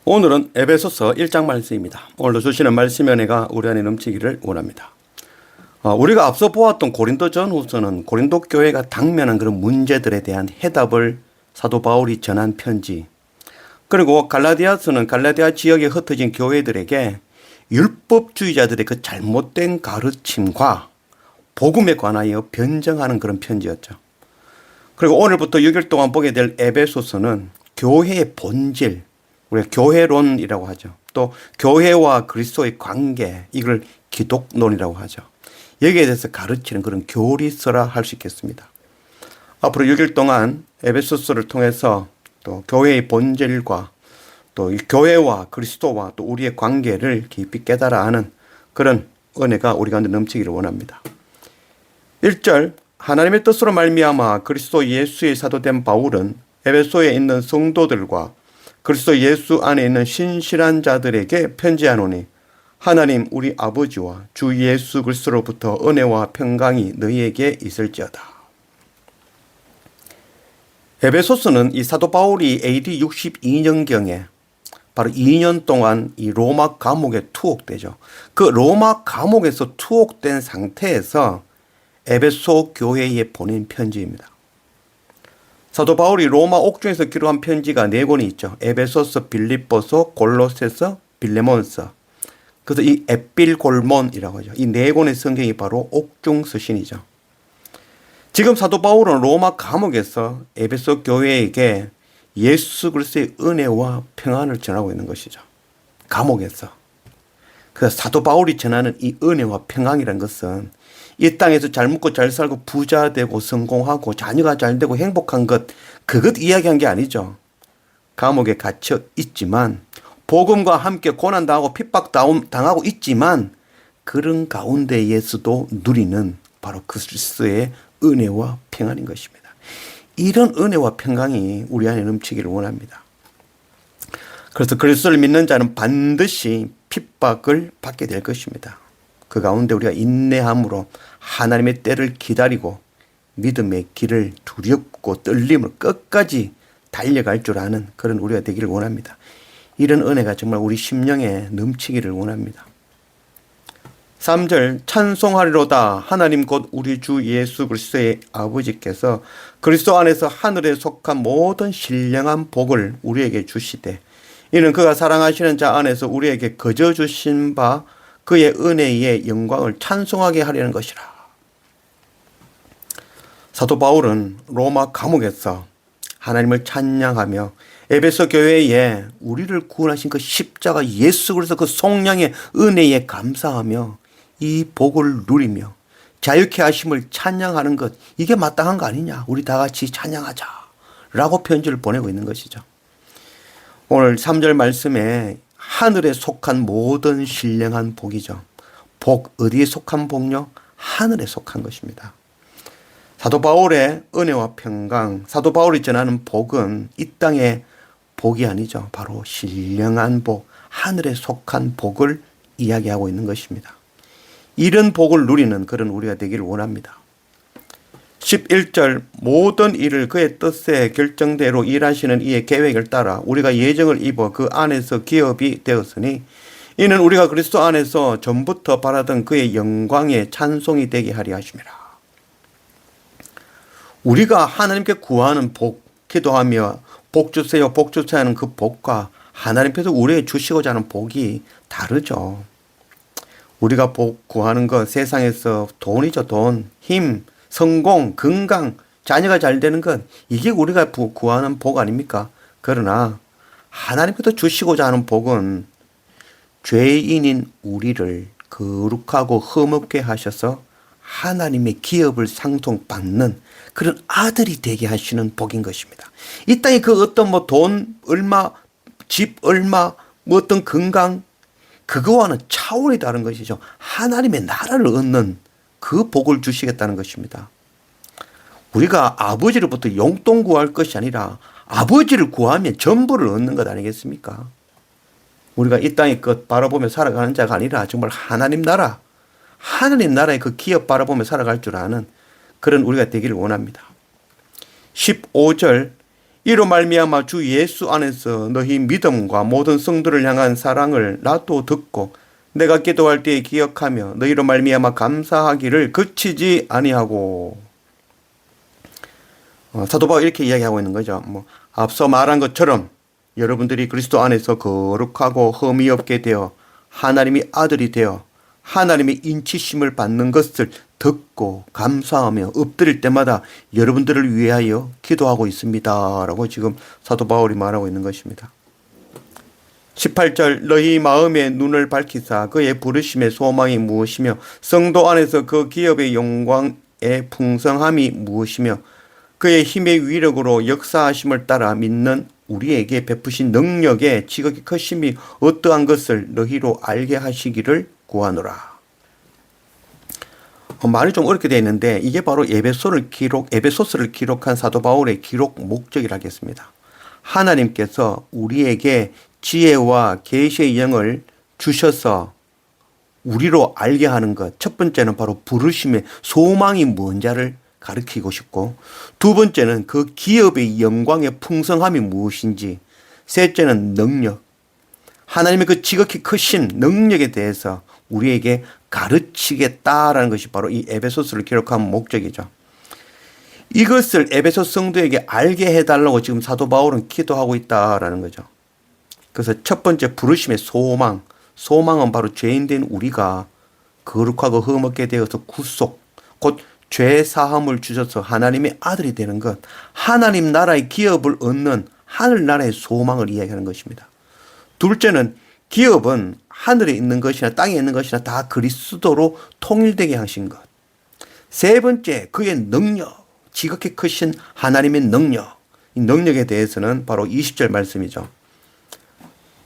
오늘은 에베소서 1장 말씀입니다. 오늘도 주시는 말씀의 은혜가 우리 안에 넘치기를 원합니다. 우리가 앞서 보았던 고린도 전후서는 고린도 교회가 당면한 그런 문제들에 대한 해답을 사도 바울이 전한 편지, 그리고 갈라디아서는 갈라디아 지역에 흩어진 교회들에게 율법주의자들의 그 잘못된 가르침과 복음에 관하여 변정하는 그런 편지였죠. 그리고 오늘부터 6일 동안 보게 될 에베소서는 교회의 본질, 우리가 교회론이라고 하죠. 또 교회와 그리스도의 관계, 이걸 기독론이라고 하죠. 여기에 대해서 가르치는 그런 교리서라 할 수 있겠습니다. 앞으로 6일 동안 에베소서를 통해서 또 교회의 본질과 또 이 교회와 그리스도와 또 우리의 관계를 깊이 깨달아 하는 그런 은혜가 우리 가운데 넘치기를 원합니다. 1절, 하나님의 뜻으로 말미암아 그리스도 예수의 사도된 바울은 에베소에 있는 성도들과 그리스도 예수 안에 있는 신실한 자들에게 편지하노니 하나님 우리 아버지와 주 예수 그리스도로부터 은혜와 평강이 너희에게 있을지어다. 에베소서는 이 사도 바울이 AD 62년경에 바로 2년 동안 이 로마 감옥에 투옥되죠. 그 로마 감옥에서 투옥된 상태에서 에베소 교회에 보낸 편지입니다. 사도 바울이 로마 옥중에서 기록한 편지가 4권이 있죠. 에베소서, 빌립보서, 골로새서, 빌레몬서. 그래서 이 에필골몬이라고 하죠. 이 4권의 성경이 바로 옥중 서신이죠. 지금 사도 바울은 로마 감옥에서 에베소 교회에게 예수 그리스도의 은혜와 평안을 전하고 있는 것이죠. 감옥에서. 그래서 사도 바울이 전하는 이 은혜와 평안이라는 것은 이 땅에서 잘 먹고 잘 살고 부자 되고 성공하고 자녀가 잘 되고 행복한 것, 그것 이야기한 게 아니죠. 감옥에 갇혀 있지만 복음과 함께 고난당하고 핍박당하고 있지만 그런 가운데에서도 누리는 바로 그리스도의 은혜와 평안인 것입니다. 이런 은혜와 평강이 우리 안에 넘치기를 원합니다. 그래서 그리스도를 믿는 자는 반드시 핍박을 받게 될 것입니다. 그 가운데 우리가 인내함으로 하나님의 때를 기다리고 믿음의 길을 두렵고 떨림을 끝까지 달려갈 줄 아는 그런 우리가 되기를 원합니다. 이런 은혜가 정말 우리 심령에 넘치기를 원합니다. 3절, 찬송하리로다 하나님 곧 우리 주 예수 그리스도의 아버지께서 그리스도 안에서 하늘에 속한 모든 신령한 복을 우리에게 주시되 이는 그가 사랑하시는 자 안에서 우리에게 거저 주신 바 그의 은혜의 영광을 찬송하게 하려는 것이라. 사도 바울은 로마 감옥에서 하나님을 찬양하며 에베소 교회에 우리를 구원하신 그 십자가 예수 그리스도 그 속량의 은혜에 감사하며 이 복을 누리며 자유케 하심을 찬양하는 것, 이게 마땅한 거 아니냐, 우리 다 같이 찬양하자 라고 편지를 보내고 있는 것이죠. 오늘 3절 말씀에 하늘에 속한 모든 신령한 복이죠. 복, 어디에 속한 복요? 하늘에 속한 것입니다. 사도 바울의 은혜와 평강, 사도 바울이 전하는 복은 이 땅의 복이 아니죠. 바로 신령한 복, 하늘에 속한 복을 이야기하고 있는 것입니다. 이런 복을 누리는 그런 우리가 되기를 원합니다. 11절, 모든 일을 그의 뜻에 결정대로 일하시는 이의 계획을 따라 우리가 예정을 입어 그 안에서 기업이 되었으니 이는 우리가 그리스도 안에서 전부터 바라던 그의 영광의 찬송이 되게 하리 하심이라. 우리가 하나님께 구하는 복, 기도하며 복 주세요, 복 주세요 하는 그 복과 하나님께서 우리에게 주시고자 하는 복이 다르죠. 우리가 복 구하는 것, 세상에서 돈이죠. 돈, 힘, 성공, 건강, 자녀가 잘 되는 것, 이게 우리가 구하는 복 아닙니까? 그러나 하나님께서 주시고자 하는 복은 죄인인 우리를 거룩하고 흠없게 하셔서 하나님의 기업을 상속받는 그런 아들이 되게 하시는 복인 것입니다. 이 땅에 그 어떤 뭐 돈 얼마, 집 얼마, 뭐 어떤 건강, 그거와는 차원이 다른 것이죠. 하나님의 나라를 얻는 그 복을 주시겠다는 것입니다. 우리가 아버지로부터 용돈 구할 것이 아니라 아버지를 구하면 전부를 얻는 것 아니겠습니까? 우리가 이 땅의 것 바라보며 살아가는 자가 아니라 정말 하나님 나라, 하나님 나라의 그 기업 바라보며 살아갈 줄 아는 그런 우리가 되기를 원합니다. 15절, 이로 말미암아 주 예수 안에서 너희 믿음과 모든 성도를 향한 사랑을 나도 듣고 내가 기도할 때에 기억하며 너희로 말미암아 감사하기를 그치지 아니하고. 사도 바울 이렇게 이야기하고 있는 거죠. 앞서 말한 것처럼 여러분들이 그리스도 안에서 거룩하고 흠이 없게 되어 하나님의 아들이 되어 하나님의 인치심을 받는 것을 듣고 감사하며 엎드릴 때마다 여러분들을 위하여 기도하고 있습니다. 라고 지금 사도 바울이 말하고 있는 것입니다. 18절 너희 마음의 눈을 밝히사 그의 부르심의 소망이 무엇이며 성도 안에서 그 기업의 영광의 풍성함이 무엇이며 그의 힘의 위력으로 역사하심을 따라 믿는 우리에게 베푸신 능력의 지극히 크심이 어떠한 것을 너희로 알게 하시기를 구하노라. 말이 좀 어렵게 되어 있는데 이게 바로 에베소서를 기록한 사도 바울의 기록 목적이라겠습니다. 하나님께서 우리에게 지혜와 계시의 영을 주셔서 우리로 알게 하는 것. 첫 번째는 바로 부르심의 소망이 뭔지를 가르치고 싶고, 두 번째는 그 기업의 영광의 풍성함이 무엇인지, 셋째는 능력, 하나님의 그 지극히 크신 능력에 대해서 우리에게 가르치겠다라는 것이 바로 이 에베소서를 기록한 목적이죠. 이것을 에베소 성도에게 알게 해달라고 지금 사도 바울은 기도하고 있다라는 거죠. 그래서 첫 번째 부르심의 소망, 소망은 바로 죄인된 우리가 거룩하고 흠없게 되어서 구속, 곧 죄 사함을 주셔서 하나님의 아들이 되는 것, 하나님 나라의 기업을 얻는 하늘나라의 소망을 이야기하는 것입니다. 둘째는 기업은 하늘에 있는 것이나 땅에 있는 것이나 다 그리스도로 통일되게 하신 것. 세 번째, 그의 능력, 지극히 크신 하나님의 능력. 이 능력에 대해서는 바로 20절 말씀이죠.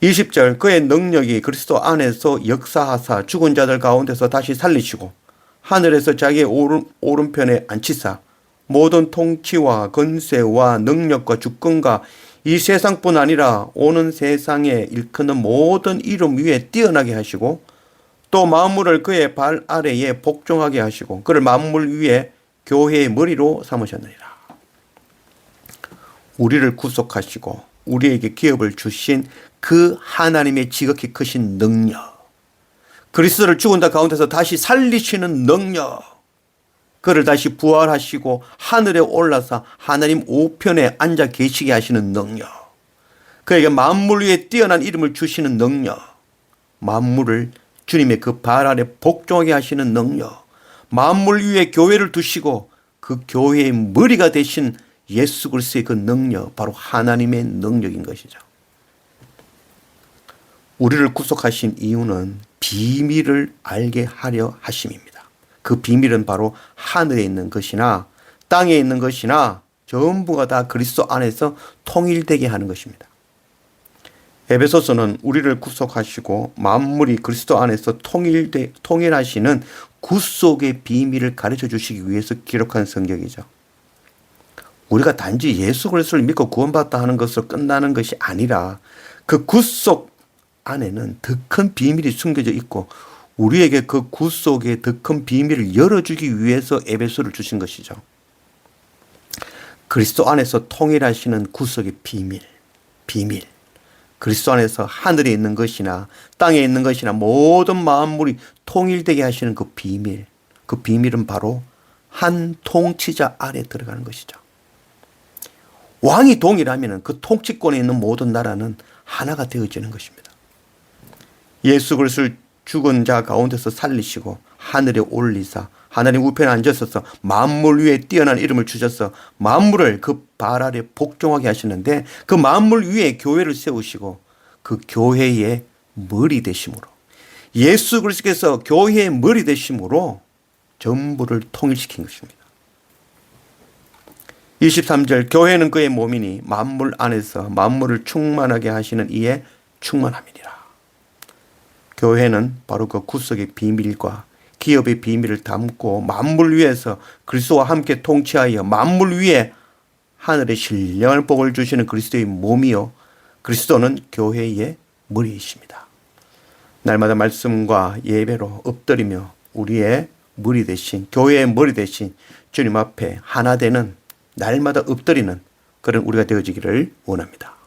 20절, 그의 능력이 그리스도 안에서 역사하사 죽은 자들 가운데서 다시 살리시고 하늘에서 자기의 오른편에 앉히사 모든 통치와 권세와 능력과 주권과 이 세상뿐 아니라 오는 세상에 일컫는 모든 이름 위에 뛰어나게 하시고 또 만물을 그의 발 아래에 복종하게 하시고 그를 만물 위에 교회의 머리로 삼으셨느니라. 우리를 구속하시고 우리에게 기업을 주신 그 하나님의 지극히 크신 능력, 그리스도를 죽은 자 가운데서 다시 살리시는 능력, 그를 다시 부활하시고 하늘에 올라서 하나님 우편에 앉아 계시게 하시는 능력, 그에게 만물 위에 뛰어난 이름을 주시는 능력, 만물을 주님의 그 발 아래 복종하게 하시는 능력, 만물 위에 교회를 두시고 그 교회의 머리가 되신 예수 그리스도의 그 능력, 바로 하나님의 능력인 것이죠. 우리를 구속하신 이유는 비밀을 알게 하려 하심입니다. 그 비밀은 바로 하늘에 있는 것이나 땅에 있는 것이나 전부가 다 그리스도 안에서 통일되게 하는 것입니다. 에베소서는 우리를 구속하시고 만물이 그리스도 안에서 통일하시는 구속의 비밀을 가르쳐 주시기 위해서 기록한 성경이죠. 우리가 단지 예수 그리스도를 믿고 구원받다 하는 것으로 끝나는 것이 아니라 그 구속 안에는 더 큰 비밀이 숨겨져 있고 우리에게 그 구속의 더 큰 비밀을 열어주기 위해서 에베소를 주신 것이죠. 그리스도 안에서 통일하시는 구속의 비밀. 그리스도 안에서 하늘에 있는 것이나 땅에 있는 것이나 모든 만물이 통일되게 하시는 그 비밀. 그 비밀은 바로 한 통치자 아래 들어가는 것이죠. 왕이 동일하면 그 통치권에 있는 모든 나라는 하나가 되어지는 것입니다. 예수 그리스도를 죽은 자 가운데서 살리시고 하늘에 올리사 하나님 우편에 앉으셔서 만물 위에 뛰어난 이름을 주셔서 만물을 그 발 아래 복종하게 하시는데 그 만물 위에 교회를 세우시고 그 교회의 머리 되심으로 예수 그리스도께서 교회의 머리 되심으로 전부를 통일시킨 것입니다. 23절 교회는 그의 몸이니 만물 안에서 만물을 충만하게 하시는 이의 충만함이니라. 교회는 바로 그 구속의 비밀과 기업의 비밀을 담고 만물 위에서 그리스도와 함께 통치하여 만물 위에 하늘의 신령한 복을 주시는 그리스도의 몸이요 그리스도는 교회의 머리이십니다. 날마다 말씀과 예배로 엎드리며 우리의 머리 대신 교회의 머리 대신 주님 앞에 하나 되는 날마다 엎드리는 그런 우리가 되어지기를 원합니다.